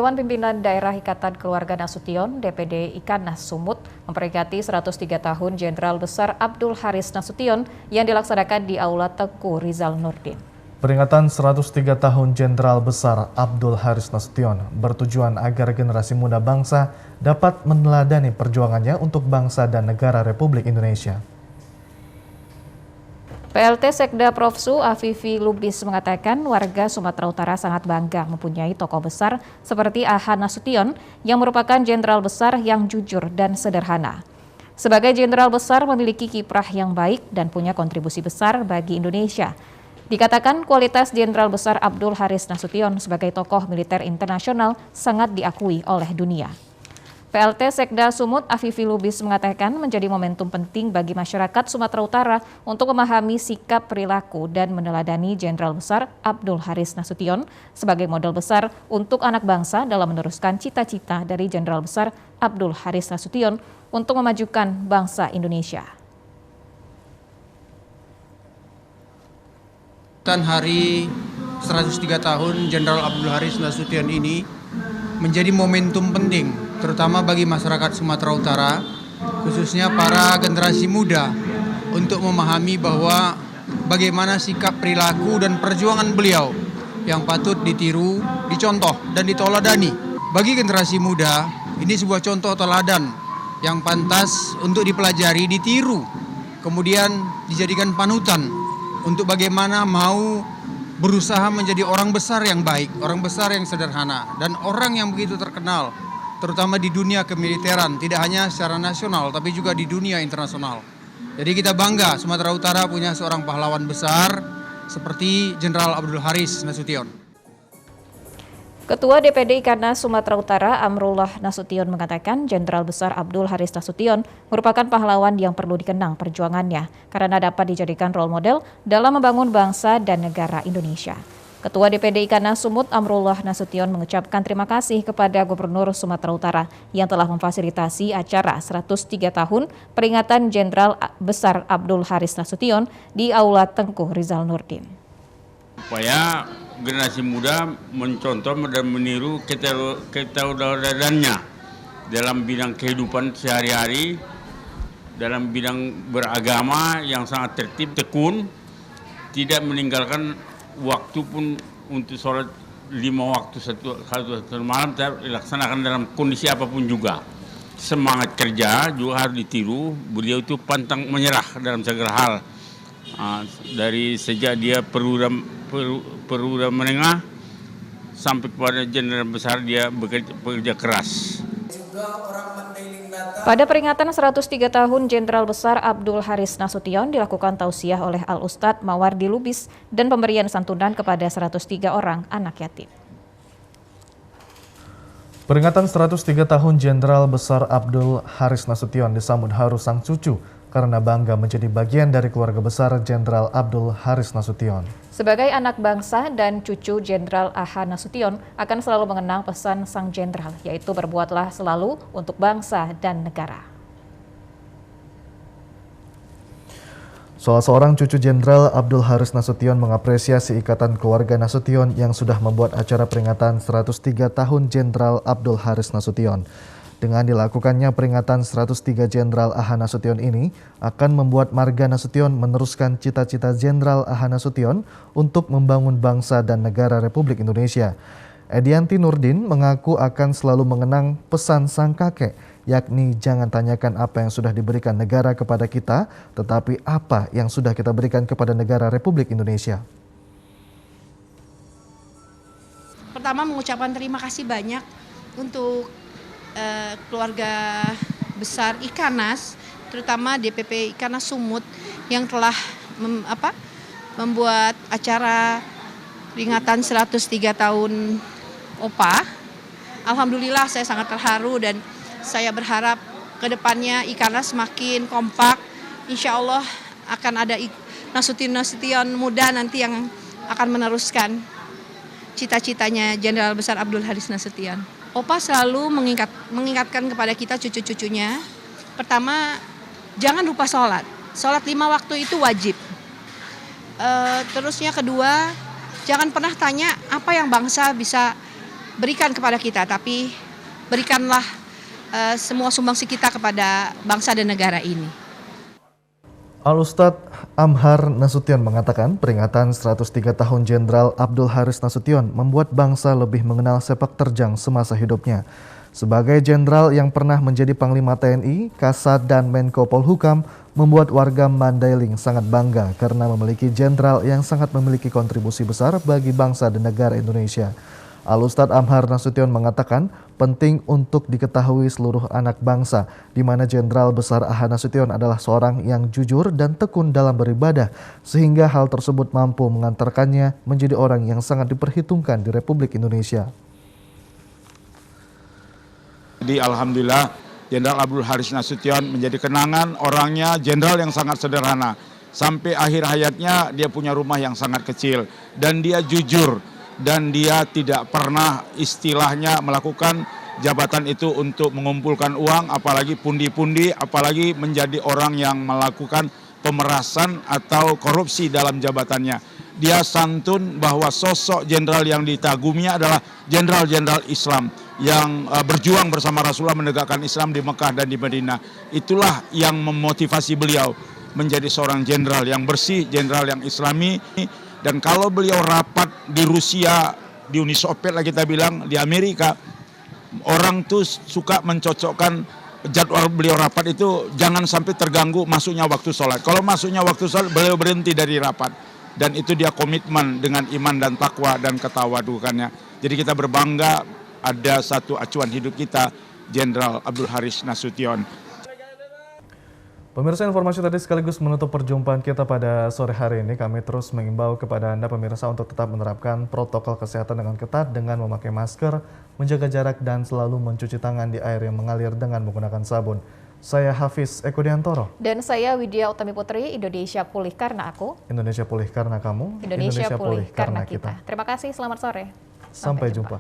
Dewan Pimpinan Daerah Ikatan Keluarga Nasution (DPD Ikanas) Sumut memperingati 103 tahun Jenderal Besar Abdul Haris Nasution yang dilaksanakan di Aula Tengku Rizal Nurdin. Peringatan 103 tahun Jenderal Besar Abdul Haris Nasution bertujuan agar generasi muda bangsa dapat meneladani perjuangannya untuk bangsa dan negara Republik Indonesia. PLT Sekda Profsu Afifi Lubis mengatakan warga Sumatera Utara sangat bangga mempunyai tokoh besar seperti A.H. Nasution yang merupakan jenderal besar yang jujur dan sederhana. Sebagai jenderal besar memiliki kiprah yang baik dan punya kontribusi besar bagi Indonesia. Dikatakan kualitas Jenderal Besar Abdul Haris Nasution sebagai tokoh militer internasional sangat diakui oleh dunia. PLT Sekda Sumut Afifi Lubis mengatakan menjadi momentum penting bagi masyarakat Sumatera Utara untuk memahami sikap, perilaku, dan meneladani Jenderal Besar Abdul Haris Nasution sebagai model besar untuk anak bangsa dalam meneruskan cita-cita dari Jenderal Besar Abdul Haris Nasution untuk memajukan bangsa Indonesia. Hari 103 tahun Jenderal Abdul Haris Nasution ini menjadi momentum penting, terutama bagi masyarakat Sumatera Utara, khususnya para generasi muda, untuk memahami bahwa bagaimana sikap, perilaku, dan perjuangan beliau yang patut ditiru, dicontoh, dan diteladani. Bagi generasi muda, ini sebuah contoh teladan yang pantas untuk dipelajari, ditiru, kemudian dijadikan panutan untuk bagaimana mau berusaha menjadi orang besar yang baik, orang besar yang sederhana, dan orang yang begitu terkenal, terutama di dunia kemiliteran, tidak hanya secara nasional, tapi juga di dunia internasional. Jadi kita bangga Sumatera Utara punya seorang pahlawan besar seperti Jenderal Abdul Haris Nasution. Ketua DPD Ikanas Sumatera Utara Amrullah Nasution mengatakan Jenderal Besar Abdul Haris Nasution merupakan pahlawan yang perlu dikenang perjuangannya karena dapat dijadikan role model dalam membangun bangsa dan negara Indonesia. Ketua DPD Ikanas Sumut Amrullah Nasution mengucapkan terima kasih kepada Gubernur Sumatera Utara yang telah memfasilitasi acara 103 tahun peringatan Jenderal Besar Abdul Haris Nasution di Aula Tengku Rizal Nurdin. Supaya generasi muda mencontoh dan meniru keteladaannya dalam bidang kehidupan sehari-hari, dalam bidang beragama yang sangat tertib, tekun, tidak meninggalkan waktu pun untuk sholat 5 waktu satu malam, dilaksanakan dalam kondisi apapun juga. Semangat kerja juga harus ditiru, beliau itu pantang menyerah dalam segala hal. Dari sejak dia perwira menengah sampai kepada jenderal besar dia bekerja keras. Pada peringatan 103 tahun Jenderal Besar Abdul Haris Nasution dilakukan tausiah oleh Al-Ustadz Mawardi Lubis dan pemberian santunan kepada 103 orang anak yatim. Peringatan 103 tahun Jenderal Besar Abdul Haris Nasution disambut haru sang cucu karena bangga menjadi bagian dari keluarga besar Jenderal Abdul Haris Nasution. Sebagai anak bangsa dan cucu Jenderal A.H. Nasution akan selalu mengenang pesan sang jenderal, yaitu berbuatlah selalu untuk bangsa dan negara. Salah seorang cucu Jenderal Abdul Haris Nasution mengapresiasi Ikatan Keluarga Nasution yang sudah membuat acara peringatan 103 tahun Jenderal Abdul Haris Nasution. Dengan dilakukannya peringatan 103 Jenderal A.H. Nasution ini akan membuat marga Nasution meneruskan cita-cita Jenderal A.H. Nasution untuk membangun bangsa dan negara Republik Indonesia. Edianti Nurdin mengaku akan selalu mengenang pesan sang kakek, yakni jangan tanyakan apa yang sudah diberikan negara kepada kita, tetapi apa yang sudah kita berikan kepada negara Republik Indonesia. Pertama mengucapkan terima kasih banyak untuk keluarga besar Ikanas, terutama DPP Ikanas Sumut yang telah membuat acara peringatan 103 tahun OPA. Alhamdulillah saya sangat terharu dan saya berharap ke depannya Ikanas semakin kompak. Insya Allah akan ada Nasution muda nanti yang akan meneruskan cita-citanya Jenderal Besar Abdul Haris Nasution. OPA selalu mengingatkan kepada kita cucu-cucunya, pertama jangan lupa sholat. Sholat 5 waktu itu wajib. Terusnya kedua, jangan pernah tanya apa yang bangsa bisa berikan kepada kita, tapi berikanlah semua sumbangsi kita kepada bangsa dan negara ini. Al-Ustadz Amhar Nasution mengatakan peringatan 103 tahun Jenderal Abdul Haris Nasution membuat bangsa lebih mengenal sepak terjang semasa hidupnya. Sebagai jenderal yang pernah menjadi Panglima TNI, Kasat dan Menko Polhukam membuat warga Mandailing sangat bangga karena memiliki jenderal yang sangat memiliki kontribusi besar bagi bangsa dan negara Indonesia. Al-Ustadz Amhar Nasution mengatakan penting untuk diketahui seluruh anak bangsa di mana Jenderal Besar Ahhan Nasution adalah seorang yang jujur dan tekun dalam beribadah sehingga hal tersebut mampu mengantarkannya menjadi orang yang sangat diperhitungkan di Republik Indonesia. Jadi alhamdulillah Jenderal Abdul Haris Nasution menjadi kenangan, orangnya jenderal yang sangat sederhana. Sampai akhir hayatnya dia punya rumah yang sangat kecil dan dia jujur. Dan dia tidak pernah istilahnya melakukan jabatan itu untuk mengumpulkan uang, apalagi pundi-pundi, apalagi menjadi orang yang melakukan pemerasan atau korupsi dalam jabatannya. Dia santun bahwa sosok jenderal yang ditaguminya adalah jenderal-jenderal Islam yang berjuang bersama Rasulullah menegakkan Islam di Mekah dan di Madinah. Itulah yang memotivasi beliau menjadi seorang jenderal yang bersih, jenderal yang Islami. Dan kalau beliau rapat di Rusia, di Uni Soviet lah kita bilang, di Amerika, orang tuh suka mencocokkan jadwal beliau rapat itu jangan sampai terganggu masuknya waktu sholat. Kalau masuknya waktu sholat, beliau berhenti dari rapat. Dan itu dia komitmen dengan iman dan takwa dan ketawadukannya. Jadi kita berbangga ada satu acuan hidup kita, Jenderal Abdul Haris Nasution. Pemirsa, informasi tadi sekaligus menutup perjumpaan kita pada sore hari ini. Kami terus mengimbau kepada Anda pemirsa untuk tetap menerapkan protokol kesehatan dengan ketat dengan memakai masker, menjaga jarak dan selalu mencuci tangan di air yang mengalir dengan menggunakan sabun. Saya Hafiz Ekodiantoro. Dan saya Widya Utami Putri. Indonesia pulih karena aku. Indonesia pulih karena kamu. Indonesia pulih karena kita. Terima kasih, selamat sore. Sampai jumpa.